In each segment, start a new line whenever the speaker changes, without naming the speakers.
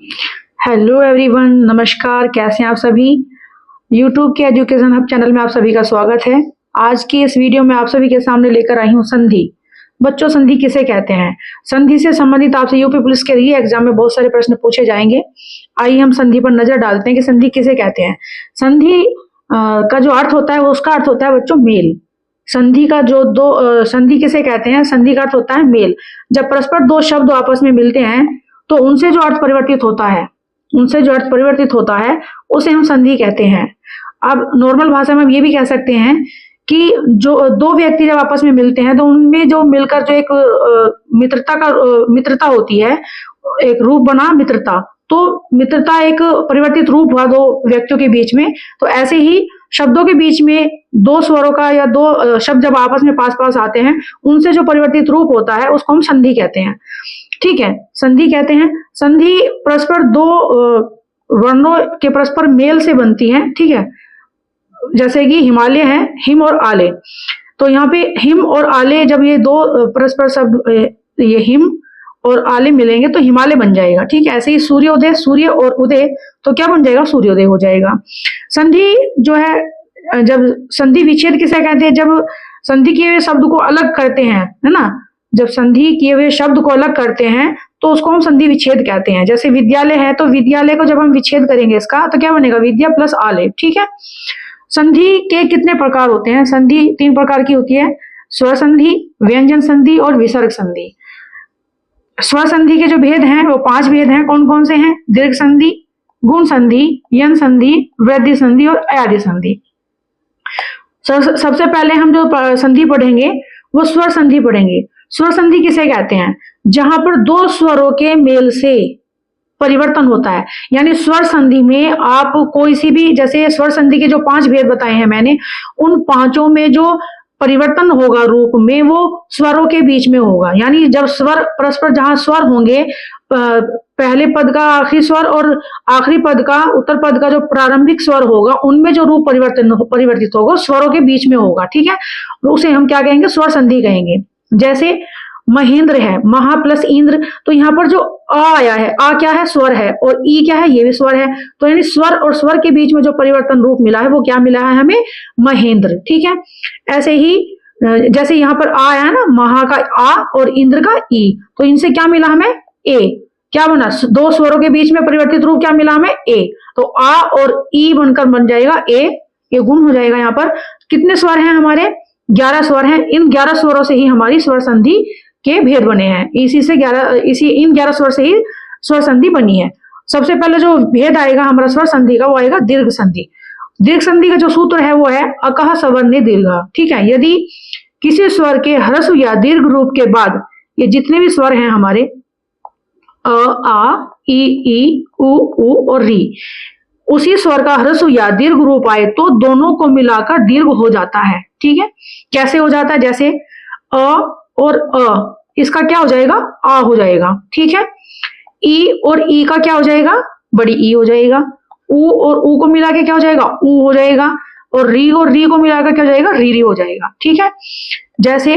Hello everyone, नमस्कार। कैसे हैं आप सभी। यूट्यूब के एजुकेशन हब चैनल में आप सभी का स्वागत है। आज की इस वीडियो में आप सभी के सामने लेकर आई हूँ संधि। बच्चों, संधि किसे कहते हैं। संधि से संबंधित आपसे यूपी पुलिस के री एग्जाम में बहुत सारे प्रश्न पूछे जाएंगे। आइए हम संधि पर नजर डालते हैं कि संधि किसे कहते हैं। संधि का जो अर्थ होता है वो उसका अर्थ होता है बच्चों मेल। संधि का जो संधि किसे कहते हैं। संधि का अर्थ होता है मेल। जब परस्पर दो शब्द आपस में मिलते हैं तो उनसे जो अर्थ परिवर्तित होता है उसे हम संधि कहते हैं। अब नॉर्मल भाषा में हम ये भी कह सकते हैं कि जो दो व्यक्ति जब आपस में मिलते हैं तो उनमें जो मिलकर जो एक मित्रता होती है, एक रूप बना मित्रता, तो मित्रता एक परिवर्तित रूप हुआ दो व्यक्तियों के बीच में। तो ऐसे ही शब्दों के बीच में दो स्वरों का या दो शब्द जब आपस में पास पास आते हैं उनसे जो परिवर्तित रूप होता है उसको हम संधि कहते हैं। ठीक है, संधि कहते हैं। संधि परस्पर दो वर्णों के परस्पर मेल से बनती है। ठीक है, जैसे कि हिमालय है, हिम और आले। तो यहाँ पे हिम और आले जब ये दो परस्पर शब्द ये हिम और आले मिलेंगे तो हिमालय बन जाएगा। ठीक है, ऐसे ही सूर्योदय, सूर्य और उदय, तो क्या बन जाएगा, सूर्योदय हो जाएगा। संधि जो है, जब संधि विच्छेद किसे कहते हैं, जब संधि किए हुए शब्द को अलग करते हैं, है ना। जब संधि किए हुए शब्द को अलग करते हैं तो उसको हम संधि विच्छेद कहते हैं। जैसे विद्यालय है तो विद्यालय को जब हम विच्छेद करेंगे इसका तो क्या बनेगा, विद्या प्लस आलय। ठीक है, संधि के कितने प्रकार होते हैं। संधि 3 प्रकार की होती है, स्वर संधि, व्यंजन संधि और विसर्ग संधि। स्वर संधि के जो भेद हैं वो 5 भेद हैं। कौन कौन से हैं, दीर्घ संधि, गुण संधि, यन संधि, वृद्धि संधि और अयादि संधि। सबसे पहले हम जो संधि पढ़ेंगे वो स्वर संधि पढ़ेंगे। स्वर संधि किसे कहते हैं, जहां पर दो स्वरों के मेल से परिवर्तन होता है। यानी स्वर संधि में आप कोई सी भी, जैसे स्वर संधि के जो 5 भेद बताए हैं मैंने, उन 5 में जो परिवर्तन होगा रूप में वो स्वरों के बीच में होगा। यानी जब स्वर परस्पर, जहां स्वर होंगे, पहले पद का आखिरी स्वर और आखिरी पद का उत्तर पद का जो प्रारंभिक स्वर होगा, उनमें जो रूप परिवर्तित होगा स्वरों के बीच में होगा। ठीक है, उसे हम क्या कहेंगे, स्वर संधि कहेंगे। जैसे महेंद्र है, महा प्लस इंद्र, तो यहाँ पर जो आ आया है, आ क्या है, स्वर है, और ई क्या है, ये भी स्वर है। तो यानी स्वर और स्वर के बीच में जो परिवर्तन रूप मिला है वो क्या मिला है हमें, महेंद्र। ठीक है, ऐसे ही जैसे यहाँ पर आ आया है ना, महा का आ और इंद्र का ई, तो इनसे क्या मिला हमें, ए। क्या बना, दो स्वरों के बीच में परिवर्तित रूप क्या मिला हमें, ए। तो आ और ई बनकर बन जाएगा ए, ये गुण हो जाएगा। यहाँ पर कितने स्वर हैं हमारे, 11 स्वर हैं। इन 11 स्वरों से ही हमारी स्वर संधि के भेद बने हैं। इन 11 स्वर से ही स्वर संधि बनी है। सबसे पहले जो भेद आएगा हमारा स्वर संधि का वो आएगा दीर्घ संधि। दीर्घ संधि का जो सूत्र है वो है अकह सवर्ण दीर्घ। ठीक है, यदि किसी स्वर के ह्रस्व या दीर्घ रूप के बाद ये जितने भी स्वर हैं हमारे अ, आ, ई, उ और री, उसी स्वर का ह्रस्व या दीर्घ रूप आए तो दोनों को मिलाकर दीर्घ हो जाता है। ठीक है, कैसे हो जाता है, जैसे अ और अ, इसका क्या हो जाएगा, आ हो जाएगा। ठीक है, ई और ई का क्या हो जाएगा, बड़ी ई हो जाएगा। उ और उ को मिला के क्या हो जाएगा, उ हो जाएगा। और री को मिलाकर क्या हो जाएगा, री हो जाएगा। ठीक है, जैसे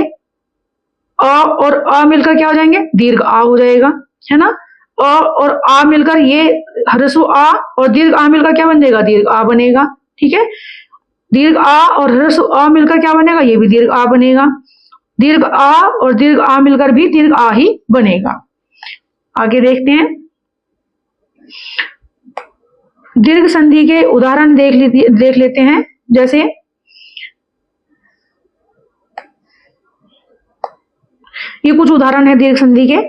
अ और अ मिलकर क्या हो जाएंगे, दीर्घ आ हो जाएगा, है ना। अ और आ मिलकर ये ह्रस्व आ और दीर्घ आ मिलकर क्या बन जाएगा, दीर्घ आ बनेगा। ठीक है, दीर्घ आ और ह्रस्व आ मिलकर क्या बनेगा, ये भी दीर्घ आ बनेगा। दीर्घ आ और दीर्घ आ मिलकर भी दीर्घ आ ही बनेगा। आगे देखते हैं, दीर्घ संधि के उदाहरण देख लेते हैं। जैसे ये कुछ उदाहरण है दीर्घ संधि के,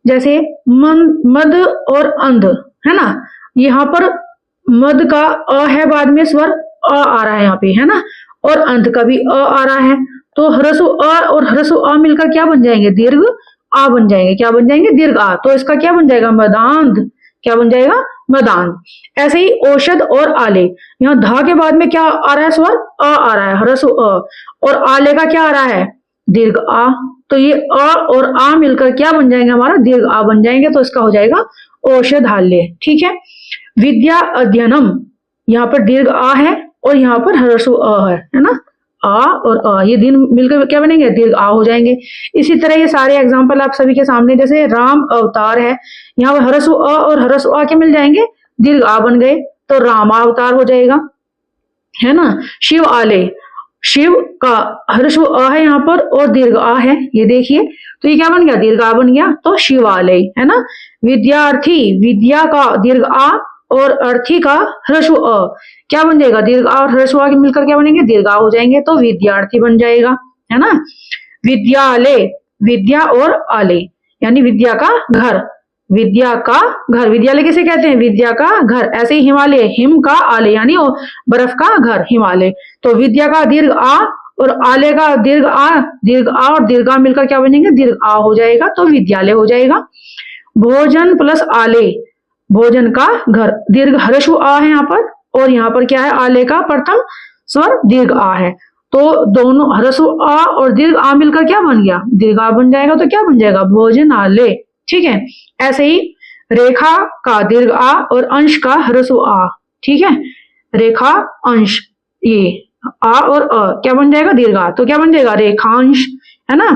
जैसे मद और अंध, है ना। यहाँ पर मद का अ है, बाद में स्वर अ आ रहा है यहाँ पे, है ना, और अंध का भी अ आ रहा है। तो ह्रस्व अ और ह्रस्व अ मिलकर क्या बन जाएंगे, दीर्घ आ बन जाएंगे। क्या बन जाएंगे, दीर्घ आ। तो इसका क्या बन जाएगा, मदांध। क्या बन जाएगा, मदांध। ऐसे ही औषध और आले, यहाँ धा के बाद में क्या आ रहा है, स्वर अ आ रहा है, ह्रस्व अ, और आले का क्या आ रहा है, दीर्घ आ। तो ये अ और आ मिलकर क्या बन जाएंगे, हमारा दीर्घ आ बन जाएंगे। तो इसका हो जाएगा औषधालय। ठीक है, विद्या अध्ययनम, यहाँ पर दीर्घ आ है और यहाँ पर ह्रस्व अ है ना, आ और अ, ये दिन मिलकर क्या बनेंगे, दीर्घ आ हो जाएंगे। इसी तरह ये सारे एग्जाम्पल आप सभी के सामने, जैसे राम अवतार है, यहाँ पर हरसु अ और हरसु आ के मिल जाएंगे, दीर्घ आ बन गए तो रामावतार हो जाएगा, है ना। शिव आले, शिव का हर्षु अ है यहाँ पर और दीर्घ आ है, ये देखिए, तो ये क्या बन गया, दीर्घ आ बन गया, तो शिवालय, है ना। विद्यार्थी, विद्या का दीर्घ आ और अर्थी का हर्षु अ, क्या बन जाएगा, दीर्घ आ और हर्षु आ के मिलकर क्या बनेंगे, दीर्घ आ हो जाएंगे, तो विद्यार्थी बन जाएगा, है ना। विद्यालय, विद्या और आलय यानी विद्या का घर, विद्या का घर, विद्यालय किसे कहते हैं, विद्या का घर। ऐसे ही हिमालय, हिम का आलय यानी बर्फ का घर, हिमालय। तो विद्या का दीर्घ आ और आलय का दीर्घ आ, दीर्घ आ और दीर्घ आ मिलकर क्या बनेंगे, दीर्घ आ हो जाएगा, तो विद्यालय हो जाएगा। भोजन प्लस आलय, भोजन का घर, दीर्घ हर्षु आ है यहाँ पर और यहाँ पर क्या है, आलय का प्रथम स्वर दीर्घ आ है, तो दोनों हर्षु आ और दीर्घ आ मिलकर क्या बन गया, दीर्घ आ बन जाएगा, तो क्या बन जाएगा, भोजनालय। ठीक है। ऐसे ही रेखा का दीर्घ आ और अंश का ह्रस्व आ, ठीक है, रेखा अंश, ये आ और अ क्या बन जाएगा, दीर्घ आ, तो क्या बन जाएगा, रेखांश, है ना।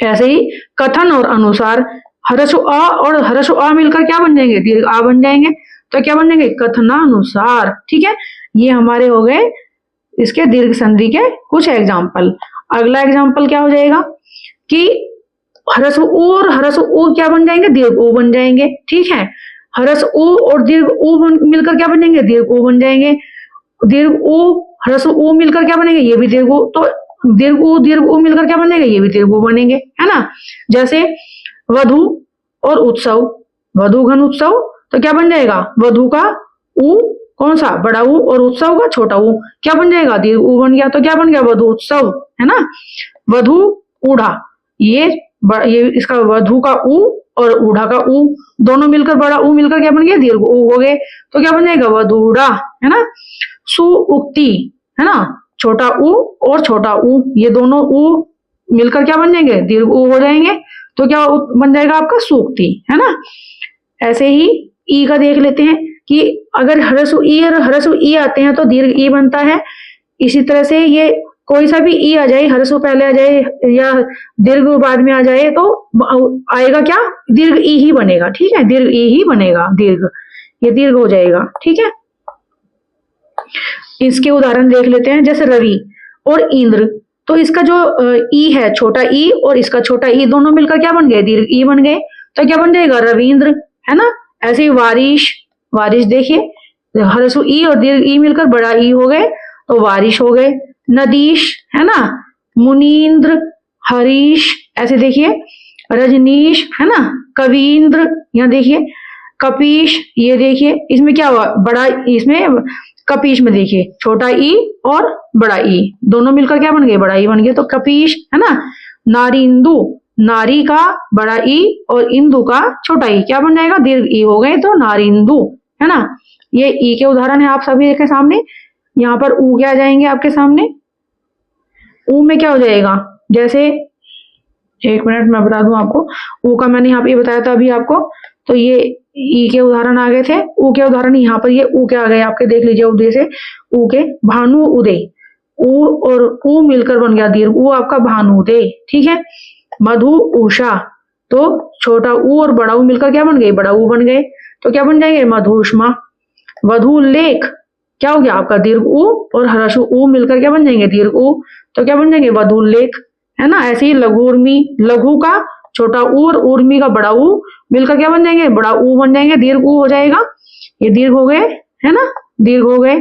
ऐसे ही कथन और अनुसार, ह्रस्व अ और ह्रस्व आ मिलकर क्या बन जाएंगे, दीर्घ आ बन जाएंगे, तो क्या बन जाएंगे, कथनानुसार। ठीक है, ये हमारे हो गए इसके दीर्घ संधि के कुछ एग्जाम्पल। अगला एग्जाम्पल क्या हो जाएगा कि ह्रस्व उ और ह्रस्व उ क्या बन जाएंगे, दीर्घ उ बन जाएंगे। ठीक है, ह्रस्व उ और दीर्घ उ मिलकर क्या बन जाएंगे, दीर्घ उ बन जाएंगे। दीर्घ उ ह्रस्व उ मिलकर क्या बनेंगे, ये भी दीर्घ उ, तो दीर्घ उ मिलकर क्या बनेंगे, ये भी दीर्घ उ बनेंगे, है ना। जैसे वधु और उत्सव, वधु घन उत्सव, तो क्या बन जाएगा, वधु का उ कौन सा, बड़ा उ, और उत्सव का छोटा उ, क्या बन जाएगा, दीर्घ उ बन गया, तो क्या बन गया, वधु उत्सव, है ना। वधु ऊढ़ा, ये इसका वधु का उ और ऊढ़ा का उ दोनों मिलकर बड़ा उ मिलकर क्या बन गया, दीर्घ उ हो गए, तो क्या बन जाएगा, वधूड़ा, है ना। सुउक्ति, है ना, छोटा उ और छोटा उ, ये दोनों उ मिलकर क्या बन जाएंगे, दीर्घ उ हो जाएंगे, तो क्या बन जाएगा आपका सूक्ति, है ना। ऐसे ही ई का देख लेते हैं कि अगर ह्रस्व ई और ह्रस्व ई आते हैं तो दीर्घ ई बनता है। इसी तरह से ये कोई सा भी ई आ जाए, ह्रस्व पहले आ जाए या दीर्घ बाद में आ जाए, तो आएगा क्या, दीर्घ ई ही बनेगा। ठीक है, दीर्घ ई ही बनेगा, दीर्घ, ये दीर्घ हो जाएगा। ठीक है, इसके उदाहरण देख लेते हैं, जैसे रवि और इंद्र, तो इसका जो ई है, छोटा ई और इसका छोटा ई दोनों मिलकर क्या बन गए, दीर्घ ई बन गए, तो क्या बन जाएगा, रविंद्र, है ना। ऐसे ही वारिश, वारिश देखिए, ह्रस्व ई और दीर्घ ई मिलकर बड़ा ई हो गए, तो वारिश हो गए। नदीश, है ना, मुनीन्द्र, हरीश, ऐसे देखिए, रजनीश, है ना, कवींद्र, यहाँ देखिए, कपीश, ये देखिए, इसमें क्या हुआ, बड़ा, इसमें कपीश में देखिए छोटा ई और बड़ा ई दोनों मिलकर क्या बन गए, बड़ा ई बन गए, तो कपीश, है ना। नारिंदु, नारी का बड़ा ई और इंदु का छोटा ई क्या बन जाएगा, दीर्घ ई हो गए, तो नारिंदु, है ना। ये ई के उदाहरण है आप सभी के सामने। यहाँ पर ऊ क्या आ जाएंगे आपके सामने, ऊ में क्या हो जाएगा, जैसे एक मिनट मैं बता दूं आपको, ऊ का मैंने यहाँ पे बताया था अभी आपको, तो ये ई के उदाहरण आ गए थे। ऊ के उदाहरण यहाँ पर ये ऊ के आ गए आपके, देख लीजिए, उदय से ऊ के, भानु उदय, ऊ और ऊ मिलकर बन गया दीर्घ ऊ आपका, भानुदय। ठीक है, मधु उषा, तो छोटा ऊ और बड़ा ऊ मिलकर क्या बन गए, बड़ा ऊ बन गए, तो क्या बन जाएंगे, मधुष्मा। वधु लेख, क्या हो गया आपका, दीर्घ ऊ और ह्रस्व ऊ मिलकर क्या बन जाएंगे, दीर्घ ऊ, तो क्या बन जाएंगे, वधु लेख, है ना। ऐसे ही लघु उर्मी, लघु का छोटा ऊ और उर्मी का बड़ा ऊ मिलकर क्या बन जाएंगे, बड़ा ऊ बन जाएंगे, दीर्घ ऊ हो जाएगा, ये दीर्घ हो गए, है ना, दीर्घ हो गए,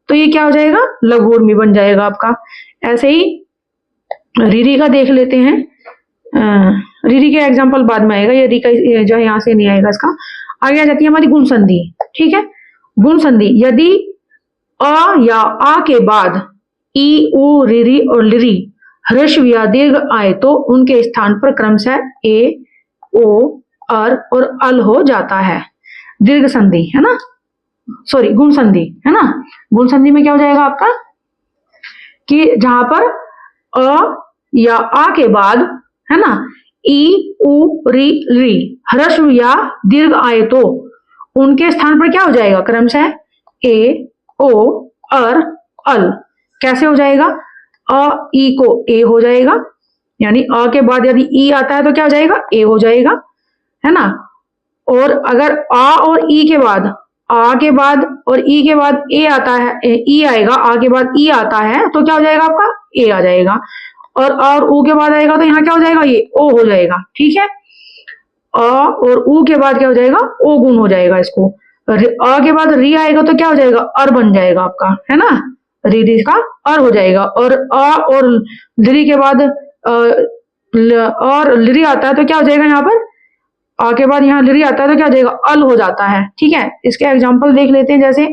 तो ये क्या हो जाएगा, लघु उर्मी बन जाएगा आपका। ऐसे ही रीरी का देख लेते हैं, रीरी के एग्जाम्पल बाद में आएगा, ये री का जो है यहाँ से नहीं आएगा, इसका आगे आ जाती है हमारी गुण संधि। ठीक है, गुण संधि, यदि अ या आ के बाद ई, उ, रीरी और लिरी ह्रस्व या दीर्घ आए तो उनके स्थान पर क्रमशः ए, ओ, अर और अल हो जाता है, दीर्घ संधि, है ना, सॉरी गुण संधि, है ना। गुण संधि में क्या हो जाएगा आपका कि जहां पर अ या आ के बाद, है ना, ई, उ, री, री ह्रस्व या दीर्घ आए तो उनके स्थान पर क्या हो जाएगा, क्रमशः ए, ओ, अर, अल। कैसे हो जाएगा, अ ई को ए हो जाएगा, यानी अ के बाद यदि ई आता है तो क्या हो जाएगा, ए हो जाएगा, है ना। और अगर आ और ई के बाद, आ के बाद और ई के बाद ए आता है, ई आएगा, आ के बाद ई आता है तो क्या हो जाएगा आपका, ए आ जाएगा। और ऊ के बाद आएगा तो यहाँ क्या हो जाएगा, ये ओ हो जाएगा, ठीक है। अ और ऊ के बाद क्या हो जाएगा, ओ गुण हो जाएगा इसको। अ के बाद री आएगा तो क्या हो जाएगा, अर बन जाएगा आपका, है ना, री री का अर हो जाएगा। और अ और लिरी के बाद और लिरी आता है तो क्या हो जाएगा, यहाँ पर आ के बाद यहाँ लिरी आता है तो क्या हो जाएगा, अल हो जाता है, ठीक है। इसके एग्जाम्पल देख लेते हैं, जैसे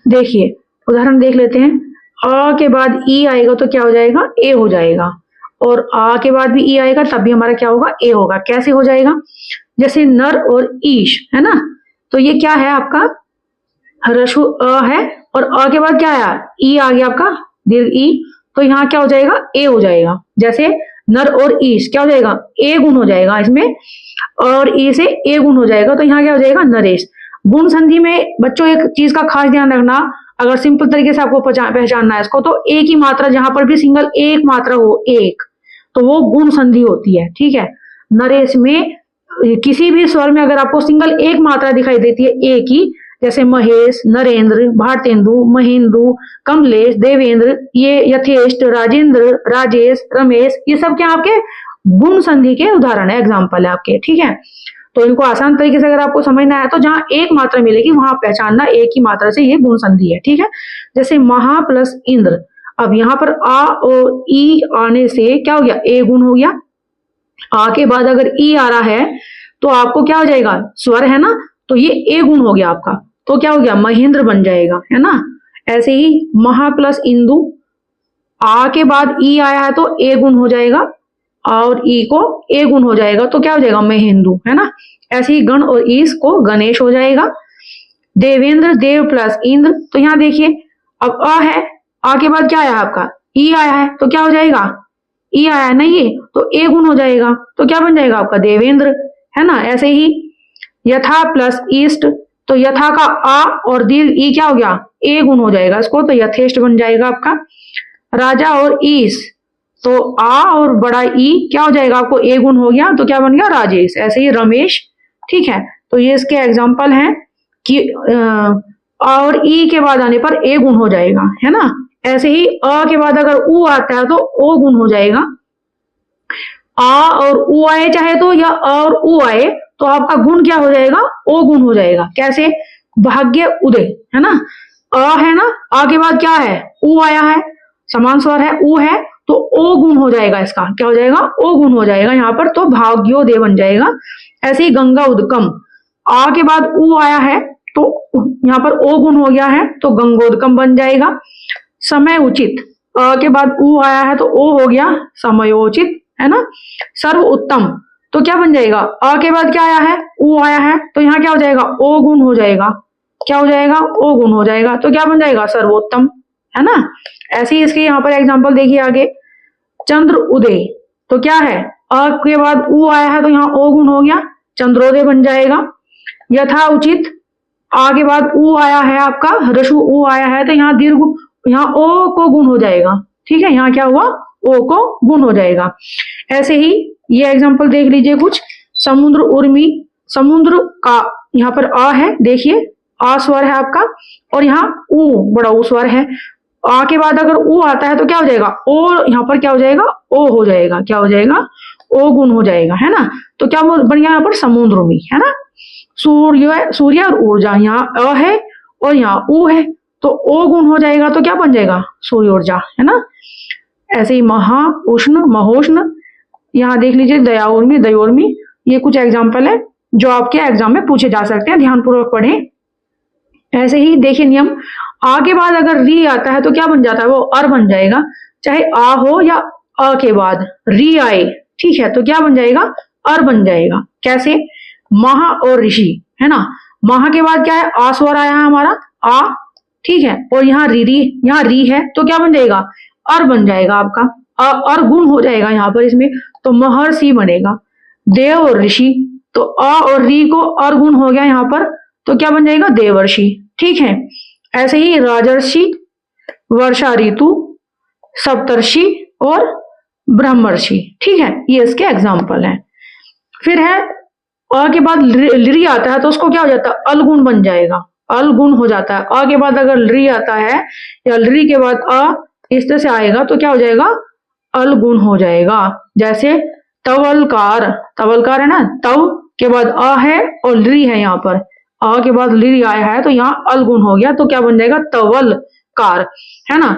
देखिए उदाहरण देख लेते हैं। अ के बाद ई आएगा तो क्या हो जाएगा, ए हो जाएगा। और आ के बाद भी ई आएगा तब भी हमारा क्या होगा, ए होगा। कैसे हो जाएगा, जैसे नर और ईश, है ना, तो ये क्या है आपका रसु अ है, और अ के बाद क्या है, ई आ गया आपका दीर्घ ई, तो यहाँ क्या हो जाएगा, ए हो जाएगा। जैसे नर और ईश क्या हो जाएगा, ए गुण हो जाएगा इसमें, और ई से ए गुण हो जाएगा, तो यहाँ क्या हो जाएगा, नरेश। गुण संधि में बच्चों एक चीज का खास ध्यान रखना, अगर सिंपल तरीके से आपको पहचानना है इसको, तो एक ही मात्रा जहां पर भी सिंगल एक मात्रा हो, एक, तो वो गुण संधि होती है, ठीक है। नरेश में किसी भी स्वर में अगर आपको सिंगल एक मात्रा दिखाई देती है एक ही, जैसे महेश, नरेंद्र, भारतेंदु, महेंदु, कमलेश, देवेंद्र, ये यथेष्ट, राजेंद्र, राजेश, रमेश, ये सब क्या आपके गुण संधि के उदाहरण है, एग्जाम्पल है आपके, ठीक है। तो इनको आसान तरीके से अगर आपको समझना है तो जहां एक मात्रा मिलेगी वहां पहचानना एक ही मात्रा से ये गुण संधि है, ठीक है। जैसे महा प्लस इंद्र, अब यहाँ पर आ और ई आने से क्या हो गया, ए गुण हो गया। आ के बाद अगर ई आ रहा है तो आपको क्या हो जाएगा, स्वर है ना, तो ये ए गुण हो गया आपका, तो क्या हो गया, महेंद्र बन जाएगा, है ना। ऐसे ही महा प्लस इंदु, आ के बाद ई आया है तो ए गुण हो जाएगा, और ई को ए गुण हो जाएगा तो क्या हो जाएगा, महेंदु, है ना। ऐसे ही गण और ईश को गणेश हो जाएगा। देवेंद्र, देव प्लस इंद्र, तो यहाँ देखिए अब अ है, आ के बाद क्या आया आपका, ई आया है, तो क्या हो जाएगा, ई आया है ना ये, तो ए गुण हो जाएगा, तो क्या बन जाएगा आपका, देवेंद्र, है ना। ऐसे ही यथा प्लस ईस्ट, तो यथा का आ और दीर्घ ई क्या हो गया, ए गुण हो जाएगा इसको, तो यथेष्ट बन जाएगा आपका। राजा और ईश, तो आ और बड़ा ई क्या हो जाएगा आपको, ए गुण हो गया, तो क्या बन गया, राजेश। ऐसे ही रमेश, ठीक है। तो ये इसके एग्जाम्पल हैं कि और ई के बाद आने पर ए गुण हो जाएगा, है ना। ऐसे ही अ के बाद अगर उ आता है तो ओ गुण हो जाएगा। आ और उ आए चाहे तो, या अ और उ आए तो आपका गुण क्या हो जाएगा, ओ गुण हो जाएगा। कैसे, भाग्य उदय, है ना, अ है ना, आ के बाद क्या है, उ आया है, समान स्वर है, उ है, तो ओ गुण हो जाएगा, इसका क्या हो जाएगा, ओ गुण हो जाएगा यहाँ पर, तो भाग्योदय बन जाएगा। ऐसे ही गंगा उदकम, आ के बाद उ आया है तो यहाँ पर ओ गुण हो गया है, तो गंगोदकम बन जाएगा। समय उचित, अ के बाद उ आया है तो ओ हो गया, समयोचित, है ना। सर्व उत्तम, तो क्या बन जाएगा, अ के बाद क्या आया है, उ आया है, तो यहाँ क्या हो जाएगा, ओ गुण हो जाएगा, क्या हो जाएगा, ओ गुण हो जाएगा, तो क्या बन जाएगा, सर्वोत्तम, है ना। ऐसे ही इसके यहाँ पर एग्जाम्पल देखिए आगे। चंद्र उदय, तो क्या है, अ के बाद उ आया है तो यहाँ ओ गुण हो गया, चंद्रोदय बन जाएगा। यथा उचित, आ के बाद उ आया है आपका, रसु उ आया है, तो यहाँ दीर्घ, यहाँ ओ को गुण हो जाएगा, ठीक है। यहाँ क्या हुआ, ओ को गुण हो जाएगा। ऐसे ही ये एग्जांपल देख लीजिए कुछ। समुद्र उर्मी, समुद्र का यहाँ पर आ है, देखिए आ स्वर है आपका, और यहाँ उ बड़ा उ स्वर है। आ के बाद अगर उ आता है तो क्या हो जाएगा, ओ यहाँ पर क्या हो जाएगा, ओ हो जाएगा, क्या हो जाएगा, ओ गुण हो जाएगा, है ना। तो क्या बन गया यहाँ पर, समुद्र उर्मी, है ना। सूर्य, सूर्य और ऊर्जा, यहाँ अ है और यहाँ उ है, तो ओ गुण हो जाएगा, तो क्या बन जाएगा, सूर्य ऊर्जा, है ना। ऐसे ही महा उष्ण, महोष्ण, यहाँ देख लीजिए दया उर्मी, दयोर्मी, ये कुछ एग्जाम्पल है जो आपके एग्जाम में पूछे जा सकते हैं, ध्यानपूर्वक पढ़ें। ऐसे ही देखिए नियम, आ के बाद अगर री आता है तो क्या बन जाता है, वो अर बन जाएगा, चाहे आ हो या अ के बाद री आए, ठीक है, तो क्या बन जाएगा, अर बन जाएगा। कैसे, महा और ऋषि, है ना, महा के बाद क्या है, आ स्वर आया है हमारा, आ, ठीक है, और यहाँ यहाँ री है, तो क्या बन जाएगा, अर बन जाएगा आपका, अर गुण हो जाएगा यहाँ पर इसमें, तो महर्षि बनेगा। देव और ऋषि, तो अ और री को अर गुण हो गया यहाँ पर, तो क्या बन जाएगा, देवर्षि, ठीक है। ऐसे ही राजर्षि, वर्षा ऋतु, सप्तर्षि और ब्रह्मर्षि। ठीक है, ये इसके एग्जाम्पल हैं। फिर है अ के बाद लृ आता है तो उसको क्या हो जाता है, अलगुण बन जाएगा, अलगुण हो जाता है। अ के बाद अगर लृ आता है या लृ के बाद अ इस तरह से आएगा तो क्या हो जाएगा, अलगुण हो जाएगा। जैसे तवलकार, तवलकार है ना, तव के बाद अ है और लृ है, यहाँ पर अ के बाद लृ आया है तो यहाँ अलगुण हो गया, तो क्या बन जाएगा, तवलकार, है ना।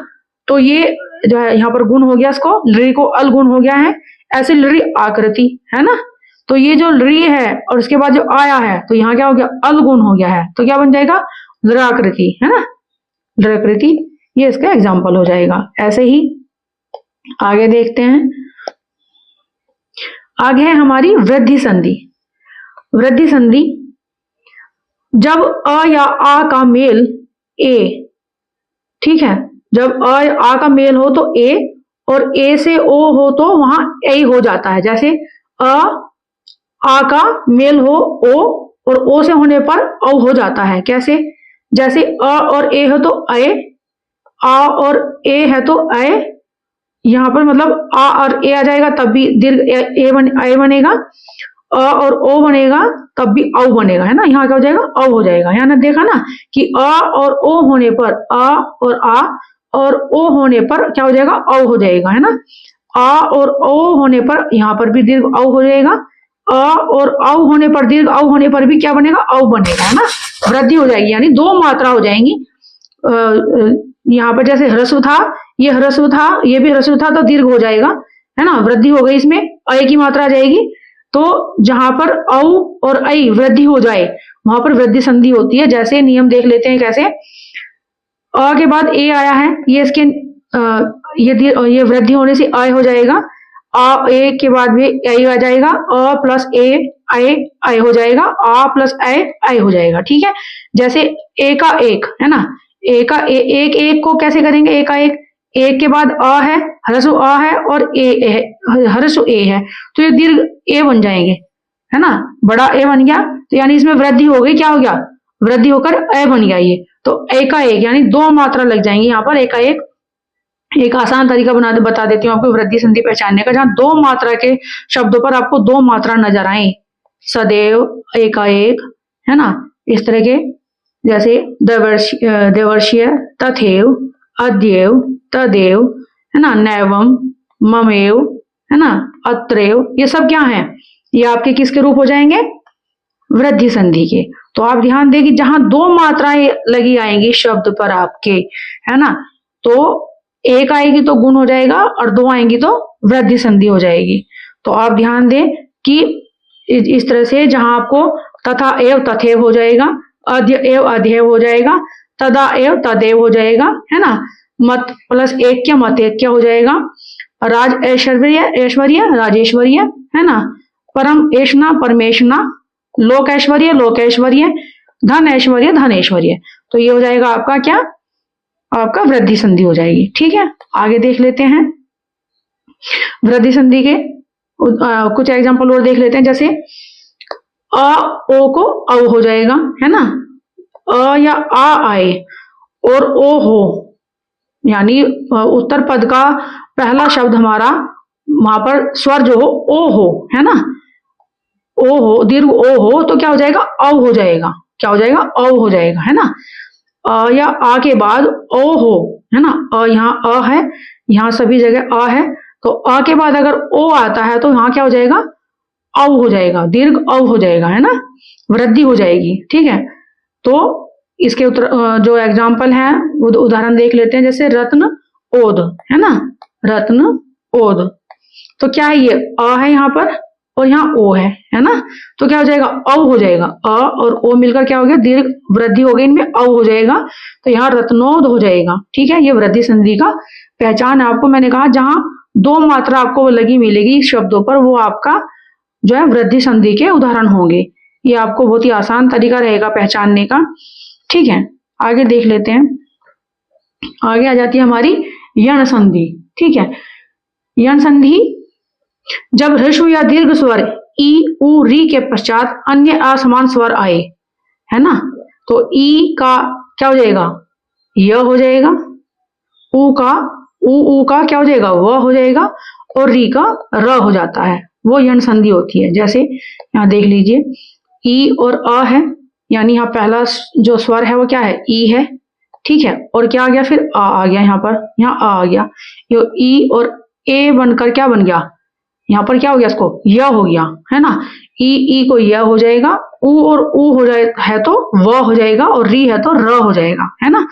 तो ये जो है यहाँ पर गुण हो गया, इसको लृ को अलगुण हो गया है। ऐसे लृ आकृति है ना, तो ये जो लृ है और उसके बाद जो आया है तो यहाँ क्या हो गया, अलगुण हो गया है, तो क्या बन जाएगा, लृाकृति, है ना, लृाकृति। ये इसका एग्जाम्पल हो जाएगा। ऐसे ही आगे देखते हैं। आगे है हमारी वृद्धि संधि। वृद्धि संधि, जब अ या आ का मेल ए, ठीक है, जब अ या आ का मेल हो तो ए और ए से ओ हो तो वहां ए हो जाता है। जैसे अ आ का मेल हो ओ और ओ से होने पर औ हो जाता है। कैसे, जैसे अ और ए हो तो अय, आ और ए है तो अय, यहाँ पर मतलब आ और ए आ जाएगा तब भी दीर्घ ए बनेगा, अ और ओ बनेगा तब भी औ बनेगा, है ना, यहाँ क्या हो जाएगा, औ हो जाएगा। यहाँ ने देखा ना कि अ और ओ होने पर अ और आ और ओ होने पर क्या हो जाएगा, औ हो जाएगा, है ना। आ और ओ होने पर यहाँ पर भी दीर्घ औ हो जाएगा, अ और औ होने पर दीर्घ औ होने पर भी क्या बनेगा, औ बनेगा, है ना, वृद्धि हो जाएगी, यानी दो मात्रा हो जाएंगी। यहाँ पर जैसे ह्रस्व था, ये ह्रस्व था, ये भी ह्रस्व था तो दीर्घ हो जाएगा, है ना, वृद्धि हो गई, इसमें अय की मात्रा आ जाएगी। तो जहां पर औ और ऐ वृद्धि हो जाए वहां पर वृद्धि संधि होती है। जैसे नियम देख लेते हैं कैसे। अ के बाद ए आया है, ये इसके ये वृद्धि होने से अय हो जाएगा। आ ए के बाद भी ऐ आ जाएगा, अ प्लस ए ऐ हो जाएगा, आ प्लस ऐ हो जाएगा। ठीक है, जैसे ए का एक है ना, ए का एक एक को कैसे करेंगे, ए का एक के बाद अ है, ह्रस्व अ है और ए है, ह्रस्व ए है, तो ये दीर्घ ए बन जाएंगे, है ना, बड़ा ए बन गया, तो यानी इसमें वृद्धि हो गई, क्या हो गया, वृद्धि होकर ए बन गया। ये तो ए का एक यानी दो मात्रा लग जाएंगी यहाँ पर। ए का एक आसान तरीका बता देती हूँ आपको वृद्धि संधि पहचानने का, जहां दो मात्रा के शब्दों पर आपको दो मात्रा नजर आए, सदैव, एकाएक, है ना, इस तरह के, जैसे देवर्षीय, तथेव, अद्येव, तदेव, है ना, नैवम, ममेव, है ना, अत्रेव, ये सब क्या है, ये आपके किसके रूप हो जाएंगे, वृद्धि संधि के। तो आप ध्यान दें कि जहां दो मात्राएं लगी आएंगी शब्द पर आपके, है ना, तो एक आएगी तो गुण हो जाएगा और दो आएंगी तो वृद्धि संधि हो जाएगी। तो आप ध्यान दें कि इस तरह से जहां आपको तथा एव तथेव हो जाएगा, अद्य एव अध्येव हो जाएगा, तदा एव तदेव हो जाएगा, है ना, मत प्लस एक क्या मत एक क्या हो जाएगा, राज ऐश्वर्य ऐश्वर्य राजेश्वर्य, है ना, परम ऐशना परमेशना, लोक ऐश्वर्य लोक ऐश्वर्य, धन ऐश्वर्य धन ऐश्वर्य। तो ये हो जाएगा आपका क्या, आपका वृद्धि संधि हो जाएगी। ठीक है, आगे देख लेते हैं वृद्धि संधि के कुछ एग्जांपल और देख लेते हैं। जैसे अ ओ को औ हो जाएगा, है ना, अ या आ आए और ओ हो, यानी उत्तर पद का पहला शब्द हमारा वहां पर स्वर जो हो ओ हो, है ना, ओ हो, दीर्घ ओ हो तो क्या हो जाएगा, औ हो जाएगा, क्या हो जाएगा, औ हो जाएगा, है ना। अ या आ के बाद ओ हो, है ना, अ यहाँ अ है, यहाँ सभी जगह अ है, तो अ के बाद अगर ओ आता है तो यहाँ क्या हो जाएगा, औ हो जाएगा, दीर्घ औ हो जाएगा, है ना, वृद्धि हो जाएगी। ठीक है, तो इसके जो एग्जाम्पल है उदाहरण देख लेते हैं। जैसे रत्न ओद, है ना, रत्न ओद, तो क्या है, ये अ है यहाँ पर और यहाँ ओ है ना, तो क्या हो जाएगा, औ हो जाएगा, अ और ओ मिलकर क्या हो गया, दीर्घ वृद्धि हो गई, इनमें औ हो जाएगा, तो यहाँ रत्नोद हो जाएगा। ठीक है, ये वृद्धि संधि का पहचान है। आपको मैंने कहा जहां दो मात्रा आपको लगी मिलेगी शब्दों पर वो आपका जो है वृद्धि संधि के उदाहरण होंगे। ये आपको बहुत ही आसान तरीका रहेगा पहचानने का। ठीक है, आगे देख लेते हैं। आगे आ जाती है हमारी यण संधि। ठीक है, यण संधि, जब ह्रस्व या दीर्घ स्वर ई उ री के पश्चात अन्य असमान स्वर आए, है ना, तो ई का क्या हो जाएगा, य हो जाएगा, ऊ का ऊ का क्या हो जाएगा, व हो जाएगा, और री का र हो जाता है, वो यण संधि होती है। जैसे यहाँ देख लीजिए, ई और अ है, यानी यहाँ पहला जो स्वर है वो क्या है, ई है, ठीक है, और क्या आ गया फिर आ गया, यहाँ पर यहाँ आ गया, ये ई और ए बनकर क्या बन गया, यहाँ पर क्या हो गया, इसको य हो गया, है ना, ई को य हो जाएगा, ऊ और ऊ हो जाए है तो व हो जाएगा, और री है तो र हो जाएगा, है ना,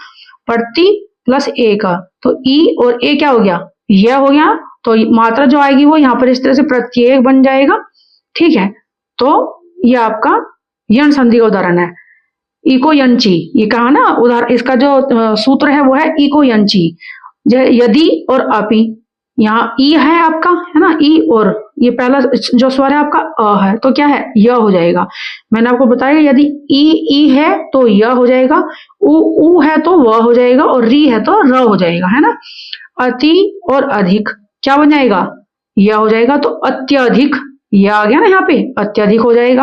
प्रति प्लस ए का, तो ई और ए क्या हो गया, य हो गया, तो मात्रा जो आएगी वो यहाँ पर इस तरह से प्रत्येक बन जाएगा, ठीक है। तो ये आपका यण संधि का उदाहरण है। इको यंची, ये कहा ना उदाहरण, इसका जो सूत्र है वो है इको यंची, यदि और अपि, यहाँ ई है आपका, है ना, ई, और ये पहला जो स्वर है आपका अ है, तो क्या है, य हो जाएगा। मैंने आपको बताया यदि ई है तो य हो जाएगा, ऊ है तो व हो जाएगा, और री है तो र हो जाएगा, है ना। अति और अधिक क्या बन जाएगा, य हो जाएगा, तो अत्यधिक, यह आ गया ना यहाँ पे, अत्यधिक हो जाएगा,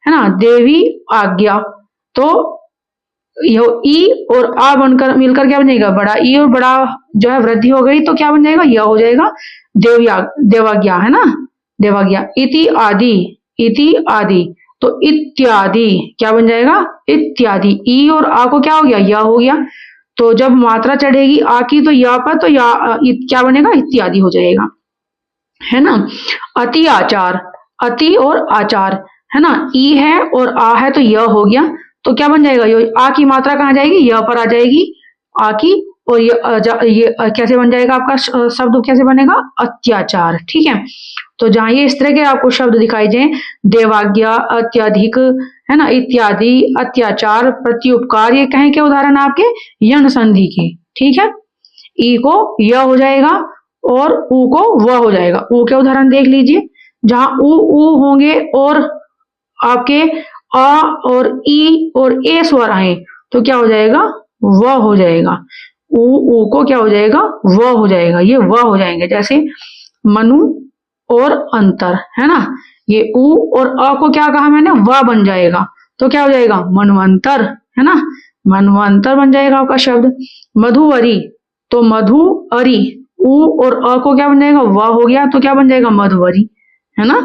है ना। देवी आज्ञा, तो यह ई और आ बनकर मिलकर क्या बन जाएगा, बड़ा ई और बड़ा जो है वृद्धि हो गई, तो क्या बन जाएगा, यह हो जाएगा देवाज्ञा, है ना, देवाज्ञा। इति आदि, इति आदि, तो इत्यादि क्या बन जाएगा, इत्यादि, ई और आ को क्या हो गया, यह हो गया, तो जब मात्रा चढ़ेगी आ की तो या पर, तो या क्या बनेगा, इत्यादि हो जाएगा, है ना। अति आचार, अति और आचार, है ना, ई है और आ है तो यह हो गया, तो क्या बन जाएगा, ये आ की मात्रा कहाँ जाएगी, यह पर आ जाएगी, आ की, और ये कैसे बन जाएगा आपका शब्द, कैसे बनेगा, अत्याचार, ठीक है। तो जहां ये इस तरह के आपको शब्द दिखाई जाए, देवाज्ञा, अत्यधिक, है ना, इत्यादि, अत्याचार, प्रत्युपकार, ये कहें के उदाहरण आपके यण संधि के, ठीक है। ई को य हो जाएगा और ऊ को व हो जाएगा। ऊ के उदाहरण देख लीजिए, जहां ऊ होंगे और आपके अ और ई और ए स्वर आए तो क्या हो जाएगा, व हो जाएगा, ऊ को क्या हो जाएगा, व हो जाएगा, ये व हो जाएंगे। जैसे मनु और अंतर, है ना, ये ऊ और अ को क्या कहा मैंने, व बन जाएगा, तो क्या हो जाएगा, मनवंतर, है ना, मनवंतर बन जाएगा आपका शब्द। मधुवरी, तो मधु अरी, ऊ और अ को क्या बन जाएगा, व हो गया, तो क्या बन जाएगा, मधुवरी, है ना।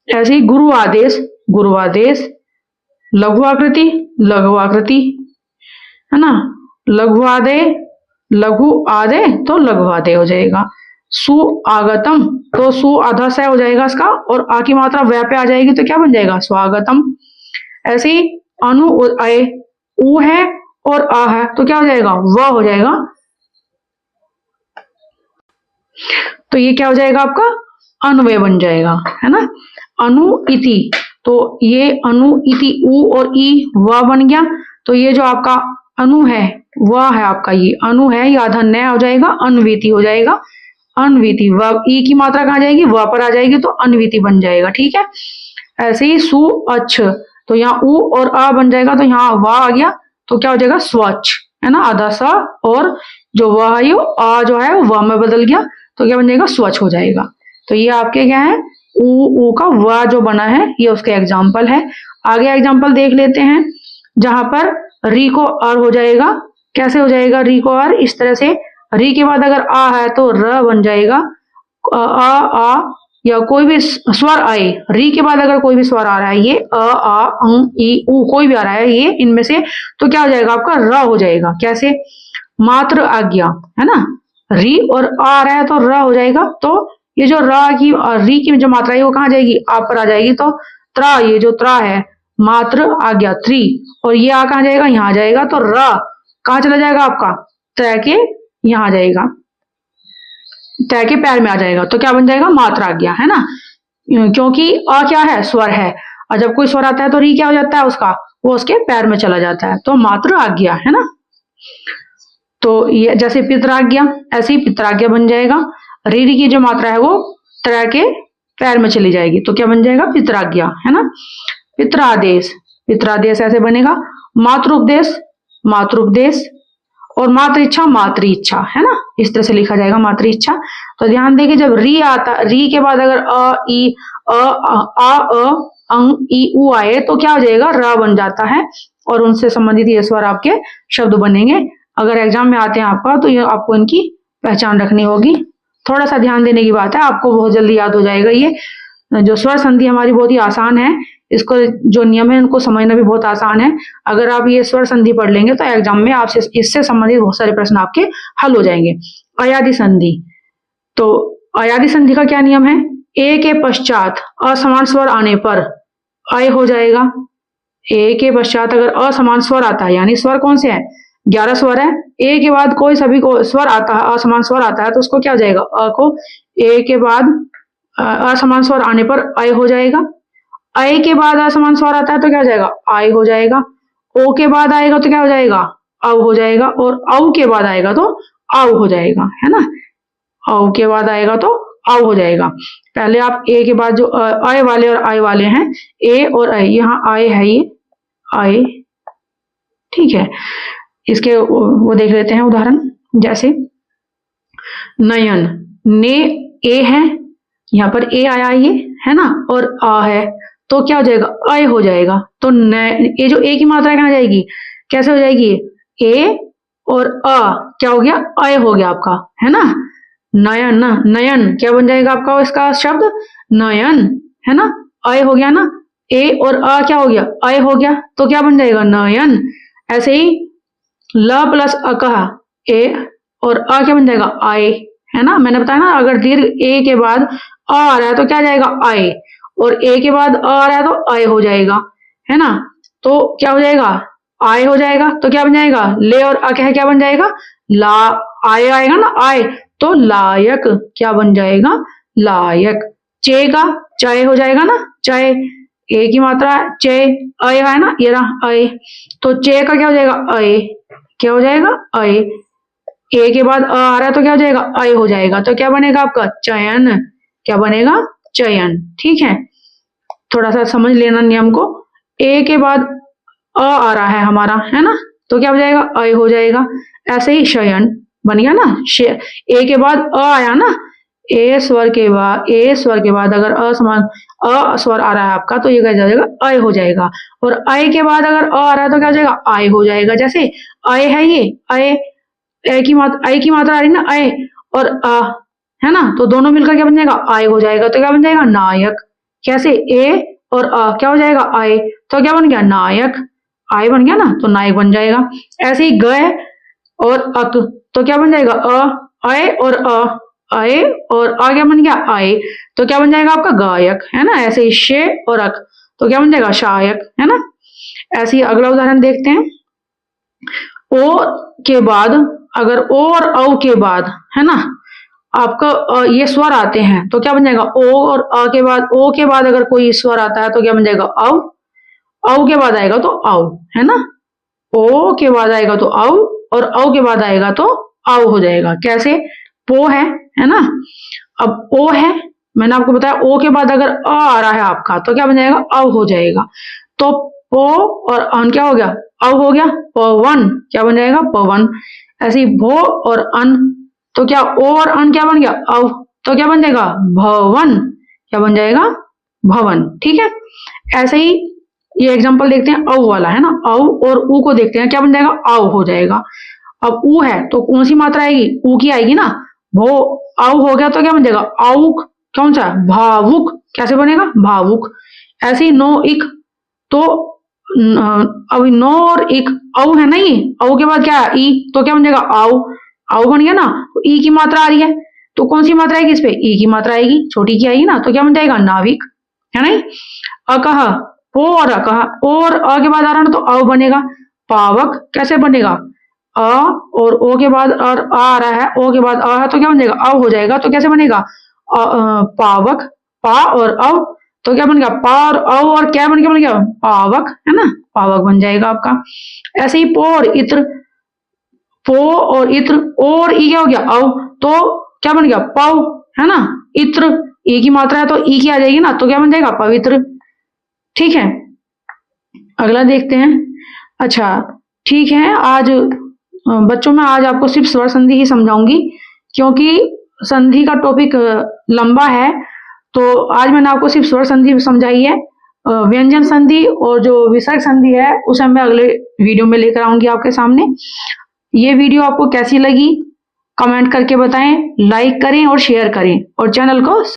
ऐसे ही गुरु आदेश, गुरुआदेश, लघु आकृति, लघु आकृति, है ना, लघु आदे, लघु आदे, तो लघु आदे हो जाएगा। सुआगतम, तो सु आधा स हो जाएगा इसका, और आ की मात्रा वह पे आ जाएगी, तो क्या बन जाएगा, स्वागतम। ऐसे ही अनु अय, ऊ है और आ है, तो क्या हो जाएगा, व हो जाएगा, तो ये क्या हो जाएगा आपका, अन्वय बन जाएगा, है ना। अनु इति, तो ये अनु इति, ऊ और ई व बन गया, तो ये जो आपका अनु है वह है आपका, ये अनु है, ये आधा न हो जाएगा, अन्वीति हो जाएगा, अन्वीति, व ई की मात्रा कहाँ जाएगी, व पर आ जाएगी, तो अन्वीति बन जाएगा, ठीक है। ऐसे ही सु अच्छ, तो यहाँ ऊ और आ बन जाएगा, तो यहाँ व आ गया, तो क्या हो जाएगा, स्वच्छ, है ना, आधा सा, और जो वह है आ जो है वो व में बदल गया, तो क्या बन जाएगा, स्वच्छ हो जाएगा। तो ये आपके क्या है, ऊ का व जो बना है, ये उसके एग्जाम्पल है। आगे एग्जाम्पल देख लेते हैं, जहां पर री को अर हो जाएगा, कैसे हो जाएगा, री को अर इस तरह से, री के बाद अगर आ है तो र बन जाएगा, आ या कोई भी स्वर आए, री के बाद अगर कोई भी स्वर आ रहा है, ये आ ई ऊ कोई भी आ रहा है, ये इनमें से, तो क्या हो जाएगा आपका, र हो जाएगा। कैसे, मात्र आज्ञा, है ना, री और आ रहा है तो र हो जाएगा, तो ये जो री की जो मात्रा है वो कहाँ जाएगी, आ पर आ जाएगी, तो त्रा, ये जो त्रा है, मात्र आज्ञा, त्री, और ये आ कहाँ जाएगा, यहाँ जाएगा, तो र कहाँ चला जाएगा आपका, तय के यहाँ जाएगा, तय के पैर में आ जाएगा, तो क्या बन जाएगा, मात्र आज्ञा, है ना, क्योंकि अ क्या है, स्वर है, और जब कोई स्वर आता है तो री क्या हो जाता है उसका, वो उसके पैर में चला जाता है, तो मात्र आज्ञा, है ना। तो ये जैसे पितराज्ञा, ऐसे ही पितराज्ञा बन जाएगा, री की जो मात्रा है वो त्रय के पैर में चली जाएगी, तो क्या बन जाएगा, पितराज्ञा, है ना। पितरादेश, पितरादेश ऐसे बनेगा, मातृपदेश, मातृपदेश, और मातृ इच्छा, मातृ इच्छा, है ना, इस तरह से लिखा जाएगा, मातृ इच्छा। तो ध्यान देंगे, जब री आता, री के बाद अगर अ ई अंग ई ऊ आए तो क्या हो जाएगा, र बन जाता है, और उनसे संबंधित ये स्वर आपके शब्द बनेंगे। अगर एग्जाम में आते हैं आपका तो ये आपको इनकी पहचान रखनी होगी। थोड़ा सा ध्यान देने की बात है, आपको बहुत जल्दी याद हो जाएगा। ये जो स्वर संधि हमारी बहुत ही आसान है, इसको जो नियम है उनको समझना भी बहुत आसान है। अगर आप ये स्वर संधि पढ़ लेंगे तो एग्जाम में आपसे इससे संबंधित बहुत सारे प्रश्न आपके हल हो जाएंगे। अयादि संधि, तो अयादि संधि का क्या नियम है? ए के पश्चात असमान स्वर आने पर अय हो जाएगा। ए के पश्चात अगर असमान स्वर आता है, यानी स्वर कौन से है? 11 स्वर है। ए के बाद कोई सभी को स्वर आता है, असमान स्वर आता है, तो उसको क्या हो जाएगा? अ को ए के बाद असमान स्वर आने पर अय हो जाएगा। अय के बाद असमान स्वर आता है तो क्या हो जाएगा? आय हो जाएगा। ओ के बाद आएगा तो क्या हो जाएगा? अव हो जाएगा। और औ के बाद आएगा तो आव हो जाएगा, है ना। औ के बाद आएगा तो आव हो जाएगा। पहले आप ए के बाद जो अय वाले और आय वाले हैं, ए और अय, यहाँ आय है, ये आय, ठीक है। इसके वो देख लेते हैं उदाहरण, जैसे नयन, ने ए है, यहाँ पर ए आया ये, है ना, और आ है, तो क्या हो जाएगा? अय हो जाएगा। तो ये जो ए की मात्रा कहाँ जाएगी? कैसे हो जाएगी? ए और अ क्या हो गया? अय हो गया आपका, है ना। नयन, नयन क्या बन जाएगा आपका इसका शब्द? नयन, है ना। अय हो गया ना, ए और अ क्या हो गया? अय हो गया, तो क्या बन जाएगा? नयन। ऐसे ही ल प्लस अकह, ए और अ क्या बन जाएगा? आय, है ना। मैंने बताया ना, अगर दीर्घ ए के बाद अ आ रहा है तो क्या जाएगा? आय, और ए के बाद अ आ रहा है तो अय हो जाएगा, है ना। तो क्या हो जाएगा? आय हो जाएगा। तो क्या बन जाएगा? ले और अकह क्या बन जाएगा? ला, आय आएगा ना, आय, तो लायक क्या बन जाएगा? लायक। चे का चय हो जाएगा ना, चय, ए की मात्रा चे, अय है ना, ये रहा अय, तो चे का क्या हो जाएगा? अय, क्या हो जाएगा? अय। ए के बाद अ आ रहा है तो क्या हो जाएगा? अय हो जाएगा। तो क्या बनेगा आपका? चयन, क्या बनेगा? चयन, ठीक है। थोड़ा सा समझ लेना नियम को। ए के बाद अ आ रहा है हमारा, है ना, तो क्या हो जाएगा? अय हो जाएगा। ऐसे ही शयन बन गया ना। ए के बाद अ आया ना, ए स्वर के बाद अगर असमान अ स्वर आ रहा है आपका तो ये क्या हो जाएगा? अय हो जाएगा। और अय के बाद अगर अ आ रहा है तो क्या हो जाएगा? आय हो जाएगा। जैसे अय है, ये अय, अय की मात्रा आ रही ना, अय और अ, है ना, तो दोनों मिलकर क्या बन जाएगा? आय हो जाएगा। तो क्या बन जाएगा? नायक। कैसे? ए और अ क्या हो जाएगा? आय, तो क्या बन गया? नायक, आय बन गया ना, तो नायक बन जाएगा। ऐसे ही गय और अक, तो क्या बन जाएगा? अय और अ, अय और आ क्या बन गया? आय, तो क्या बन जाएगा आपका? गायक, है ना। ऐसे ही शे और अक, तो क्या बन जाएगा? शायक, है ना। ऐसे ही अगला उदाहरण देखते हैं। ओ के बाद अगर ओ और औ के बाद, है ना, आपका ये स्वर आते हैं तो क्या बन जाएगा? ओ और अ के बाद, ओ के बाद अगर कोई स्वर आता है तो क्या बन जाएगा? औ, औ के बाद आएगा तो औ, है ना। ओ के बाद आएगा तो औ, और औ के बाद आएगा तो औ हो जाएगा। कैसे? पो है ना। अब ओ है, मैंने आपको बताया ओ के बाद अगर अ आ रहा है आपका तो क्या बन जाएगा? औ हो जाएगा। तो पो और अन क्या हो गया? औ हो गया। पवन क्या बन जाएगा? पवन। ऐसे ही भो और अन, तो क्या ओ और अन क्या बन गया? औ, तो क्या बन जाएगा? भवन, क्या बन जाएगा? भवन, ठीक है। ऐसे ही ये एग्जांपल देखते हैं औ वाला, है ना। औ और ऊ को देखते हैं, क्या बन जाएगा? औ हो जाएगा। अब ऊ है तो कौन सी मात्रा आएगी? ऊ की आएगी ना। भो औ हो गया तो क्या बन जाएगा? औक, कौन सा? भावुक, कैसे बनेगा? भावुक। ऐसे ही नो इक, तो अब नो और इक, औ है ना, ये औ के बाद क्या है? ई, तो क्या बन जाएगा? औ, औ बन गया ना। तो ई की मात्रा आ रही है तो कौन सी मात्रा आएगी इस पे? ई की मात्रा आएगी, छोटी की आएगी ना, तो क्या बन जाएगा? नाविक, है ना। अकह, ओ और अकह, और अ के बाद आ रहा ना तो अ बनेगा। पावक कैसे बनेगा? अ और ओ के बाद और आ रहा है, ओ के बाद अ है तो क्या बन जाएगा? अ हो जाएगा। तो कैसे बनेगा? पावक, पा और अव, तो क्या बन गया? पा और अव और क्या बन गया? पावक, है ना, पावक बन जाएगा आपका। ऐसे ही पो और इत्र, पो और इत्र, और ई क्या हो गया? अव, तो क्या बन गया? पव, है ना। इत्र, ई की मात्रा है तो ई की आ जाएगी ना, तो क्या बन जाएगा? पवित्र, ठीक है। अगला देखते हैं। अच्छा, ठीक है। आज बच्चों में आज आपको सिर्फ स्वर संधि ही समझाऊंगी, क्योंकि संधि का टॉपिक लंबा है, तो आज मैंने आपको सिर्फ स्वर संधि समझाई है। व्यंजन संधि और जो विसर्ग संधि है उसे मैं अगले वीडियो में लेकर आऊंगी आपके सामने। ये वीडियो आपको कैसी लगी कमेंट करके बताएं, लाइक करें और शेयर करें और चैनल को